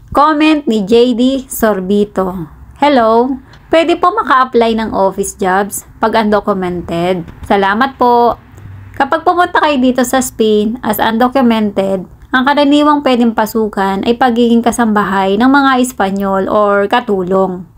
Comment ni JD Sorbito. Hello, pwede po maka-apply ng office jobs pag undocumented. Salamat po. Kapag pumunta kayo dito sa Spain as undocumented, ang karaniwang pwedeng pasukan ay pagiging kasambahay ng mga Espanyol or katulong.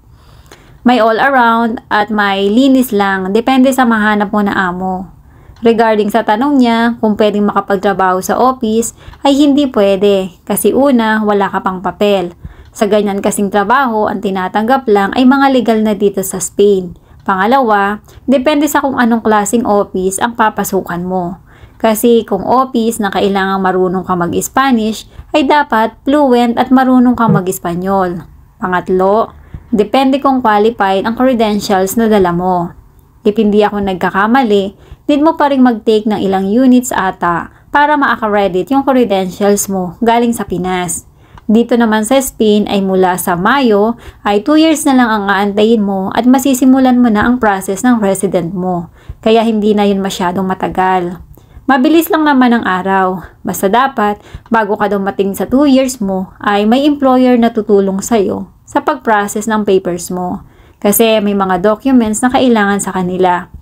May all around at may linis lang, depende sa mahanap mo na amo. Regarding sa tanong niya kung pwedeng makapagtrabaho sa office, ay hindi pwede kasi una, wala ka pang papel. Sa ganyan kasing trabaho, ang tinatanggap lang ay mga legal na dito sa Spain. Pangalawa, depende sa kung anong klaseng office ang papasukan mo. Kasi kung office na kailangang marunong ka mag-Spanish, ay dapat fluent at marunong ka mag-Espanyol. Pangatlo, depende kung qualified ang credentials na dala mo. If hindi ako nagkakamali, need mo pa rin mag-take ng ilang units ata para ma-accredit yung credentials mo galing sa Pinas. Dito naman sa Spain ay mula sa Mayo ay 2 years na lang ang aantayin mo at masisimulan mo na ang process ng resident mo. Kaya hindi na yun masyadong matagal. Mabilis lang naman ang araw. Basta dapat, bago ka dumating sa 2 years mo, ay may employer na tutulong sa'yo sa pag-process ng papers mo. Kasi may mga documents na kailangan sa kanila.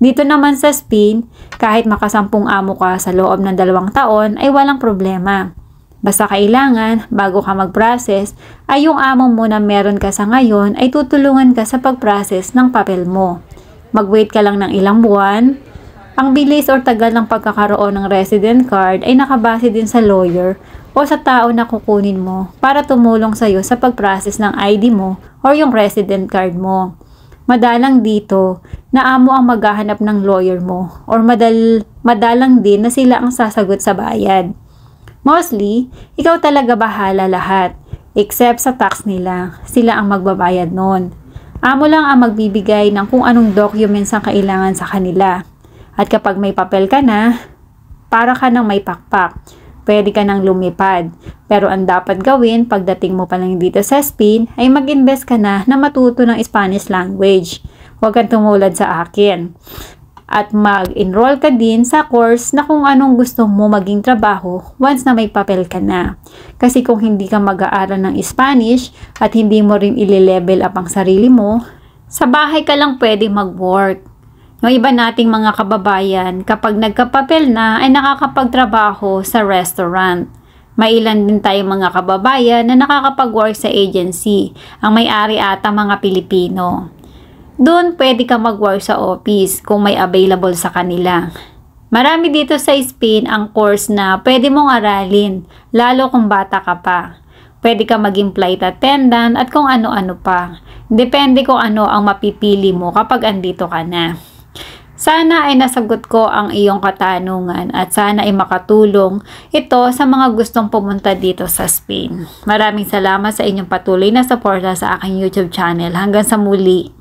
Dito naman sa Spain, kahit makasampung amo ka sa loob ng 2 taon ay walang problema. Basta kailangan, bago ka mag-process, ay yung amo mo na meron ka sa ngayon ay tutulungan ka sa pag-process ng papel mo. Mag-wait ka lang ng ilang buwan. Ang bilis or tagal ng pagkakaroon ng resident card ay nakabase din sa lawyer o sa tao na kukunin mo para tumulong sa'yo sa pag-process ng ID mo or yung resident card mo. Madalang dito na amo ang maghahanap ng lawyer mo or madalang din na sila ang sasagot sa bayad. Mostly, ikaw talaga bahala lahat except sa tax nila. Sila ang magbabayad nun. Amo lang ang magbibigay ng kung anong documents ang kailangan sa kanila. At kapag may papel ka na, para ka nang may pakpak. Pwede ka nang lumipad. Pero ang dapat gawin pagdating mo pa lang dito sa Spain ay mag-invest ka na matuto ng Spanish language. Huwag kang tumulad sa akin. At mag-enroll ka din sa course na kung anong gusto mo maging trabaho once na may papel ka na. Kasi kung hindi ka mag-aaral ng Spanish at hindi mo rin ile-level up ang sarili mo, sa bahay ka lang pwede mag-work. Yung iba nating mga kababayan, kapag nagkapapel na ay nakakapagtrabaho sa restaurant. May ilan din tayong mga kababayan na nakakapag-work sa agency. Ang may-ari ata mga Pilipino. Doon pwede ka mag-work sa office kung may available sa kanila. Marami dito sa Spain ang course na pwede mong aralin, lalo kung bata ka pa. Pwede ka maging flight attendant at kung ano-ano pa. Depende kung ano ang mapipili mo kapag andito ka na. Sana ay nasagot ko ang iyong katanungan at sana ay makatulong ito sa mga gustong pumunta dito sa Spain. Maraming salamat sa inyong patuloy na suporta sa aking YouTube channel. Hanggang sa muli.